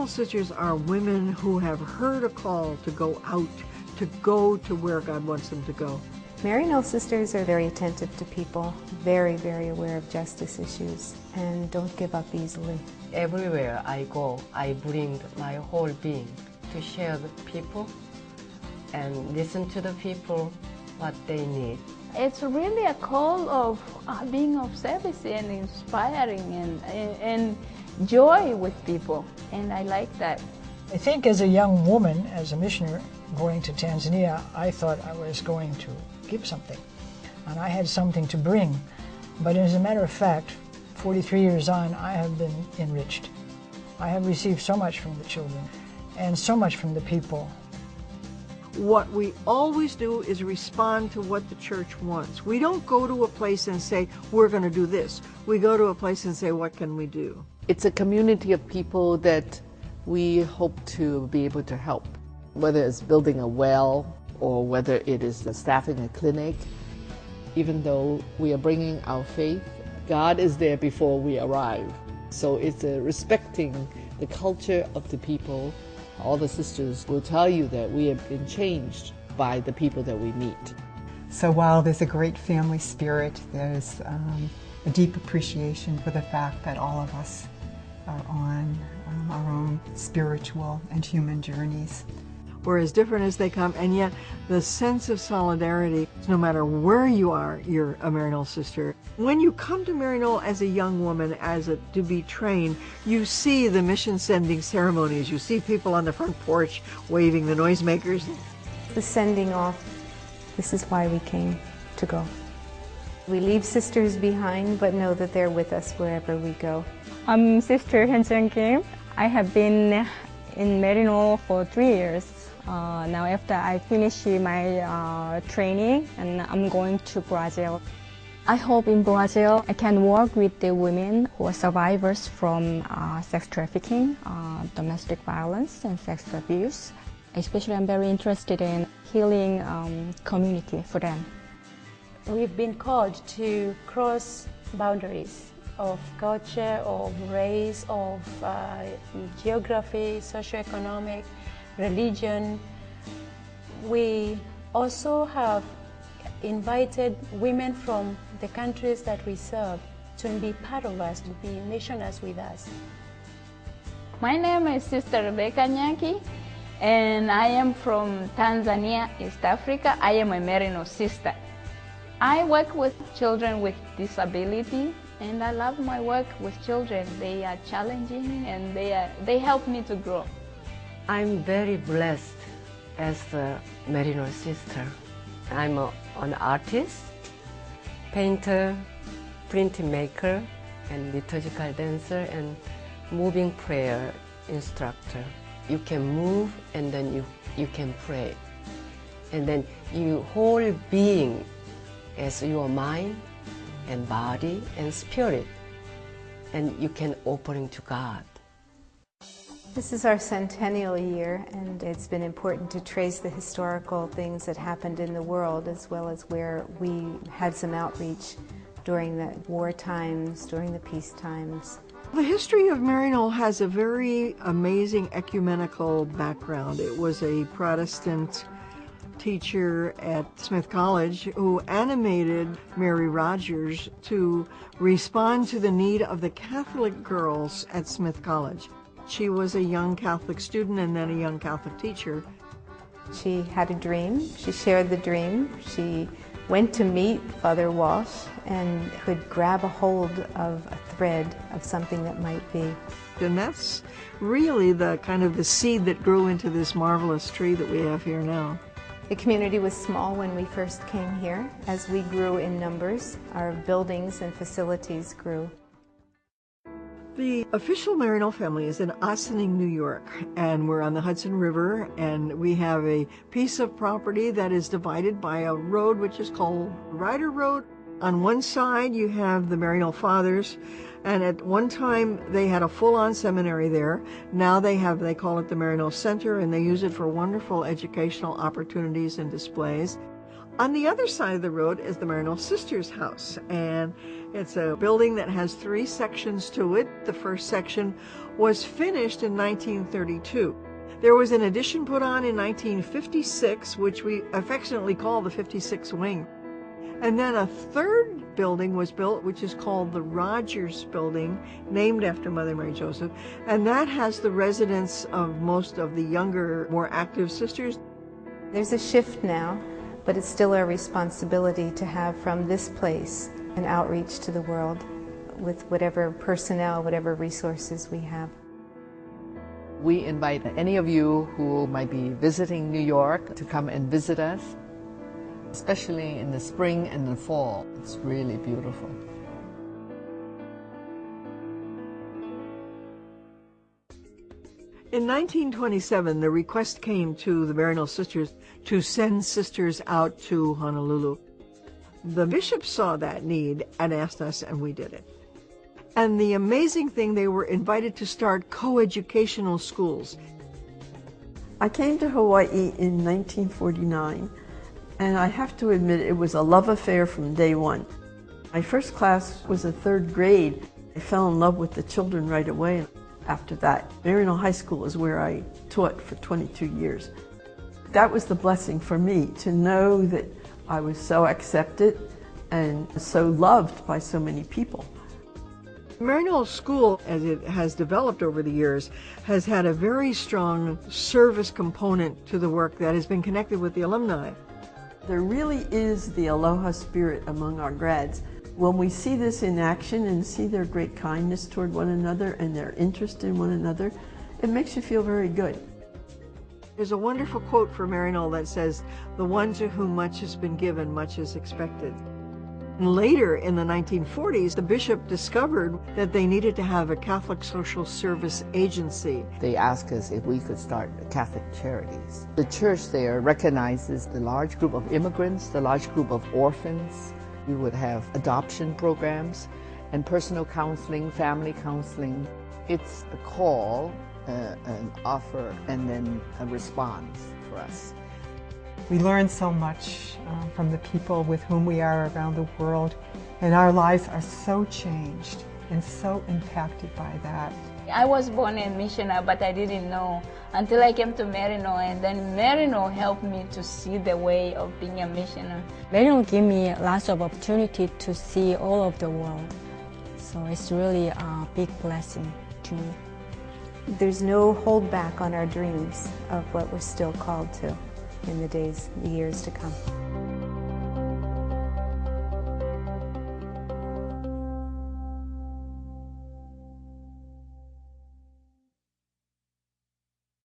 Maryknoll Sisters are women who have heard a call to go out, to go to where God wants them to go. Maryknoll Sisters are very attentive to people, very, very aware of justice issues, and don't give up easily. Everywhere I go, I bring my whole being to share with people and listen to the people what they need. It's really a call of being of service and inspiring and joy with people, and I like that. I think as a young woman, as a missionary going to Tanzania, I thought I was going to give something, and I had something to bring. But as a matter of fact, 43 years on, I have been enriched. I have received so much from the children and so much from the people. What we always do is respond to what the church wants. We don't go to a place and say, we're going to do this. We go to a place and say, what can we do? It's a community of people that we hope to be able to help, whether it's building a well or whether it is staffing a clinic. Even though we are bringing our faith, God is there before we arrive. So it's respecting the culture of the people. All the sisters will tell you that we have been changed by the people that we meet. So while there's a great family spirit, there's a deep appreciation for the fact that all of us are on our own spiritual and human journeys. We're as different as they come, and yet the sense of solidarity, no matter where you are, you're a Maryknoll sister. When you come to Maryknoll as a young woman, to be trained, you see the mission sending ceremonies. You see people on the front porch waving the noisemakers. The sending off, this is why we came to go. We leave sisters behind, but know that they're with us wherever we go. I'm Sister Hyun Kim. I have been in Maryknoll for 3 years. Now after I finish my training, and I'm going to Brazil. I hope in Brazil I can work with the women who are survivors from sex trafficking, domestic violence and sex abuse. Especially I'm very interested in healing community for them. We've been called to cross boundaries of culture, of race, of geography, socioeconomic, religion. We also have invited women from the countries that we serve to be part of us, to be missioners with us. My name is Sister Rebecca Nyaki, and I am from Tanzania, East Africa. I am a Maryknoll sister. I work with children with disability, and I love my work with children. They are challenging, and they help me to grow. I'm very blessed as a Maryknoll sister. I'm an artist, painter, printmaker, and liturgical dancer, and moving prayer instructor. You can move, and then you can pray. And then your whole being as your mind and body and spirit, and you can open to God. This is our centennial year, and it's been important to trace the historical things that happened in the world, as well as where we had some outreach during the war times, during the peace times. The history of Maryknoll has a very amazing ecumenical background. It was a Protestant teacher at Smith College who animated Mary Rogers to respond to the need of the Catholic girls at Smith College. She was a young Catholic student and then a young Catholic teacher. She had a dream. She shared the dream. She went to meet Father Walsh and could grab a hold of a thread of something that might be. And that's really the kind of the seed that grew into this marvelous tree that we have here now. The community was small when we first came here. As we grew in numbers, our buildings and facilities grew. The official Maryknoll family is in Ossining, New York, and we're on the Hudson River, and we have a piece of property that is divided by a road which is called Ryder Road. On one side you have the Maryknoll Fathers, and at one time they had a full-on seminary there. Now they call it the Maryknoll Center, and they use it for wonderful educational opportunities and displays. On the other side of the road is the Maryknoll Sisters house, and it's a building that has 3 sections to it. The first section was finished in 1932. There was an addition put on in 1956, which we affectionately call the 56 wing. And then a third building was built, which is called the Rogers Building, named after Mother Mary Joseph, and that has the residence of most of the younger, more active sisters. There's a shift now, but it's still our responsibility to have from this place an outreach to the world with whatever personnel, whatever resources we have. We invite any of you who might be visiting New York to come and visit us, especially in the spring and the fall. It's really beautiful. In 1927, the request came to the Maryknoll Sisters to send sisters out to Honolulu. The bishop saw that need and asked us, and we did it. And the amazing thing, they were invited to start coeducational schools. I came to Hawaii in 1949, and I have to admit it was a love affair from day one. My first class was a 3rd grade. I fell in love with the children right away. After that, Maryknoll High School is where I taught for 22 years. That was the blessing for me, to know that I was so accepted and so loved by so many people. Maryknoll School, as it has developed over the years, has had a very strong service component to the work that has been connected with the alumni. There really is the aloha spirit among our grads. When we see this in action and see their great kindness toward one another and their interest in one another, it makes you feel very good. There's a wonderful quote for Maryknoll that says, "The one to whom much has been given, much is expected." And later, in the 1940s, the bishop discovered that they needed to have a Catholic social service agency. They asked us if we could start Catholic charities. The church there recognizes the large group of immigrants, the large group of orphans. We would have adoption programs and personal counseling, family counseling. It's a call, an offer, and then a response for us. We learn so much from the people with whom we are around the world, and our lives are so changed and so impacted by that. I was born a missionary, but I didn't know until I came to Maryknoll, and then Maryknoll helped me to see the way of being a missionary. Maryknoll gave me lots of opportunity to see all of the world, so it's really a big blessing to me. There's no holdback on our dreams of what we're still called to in the years to come.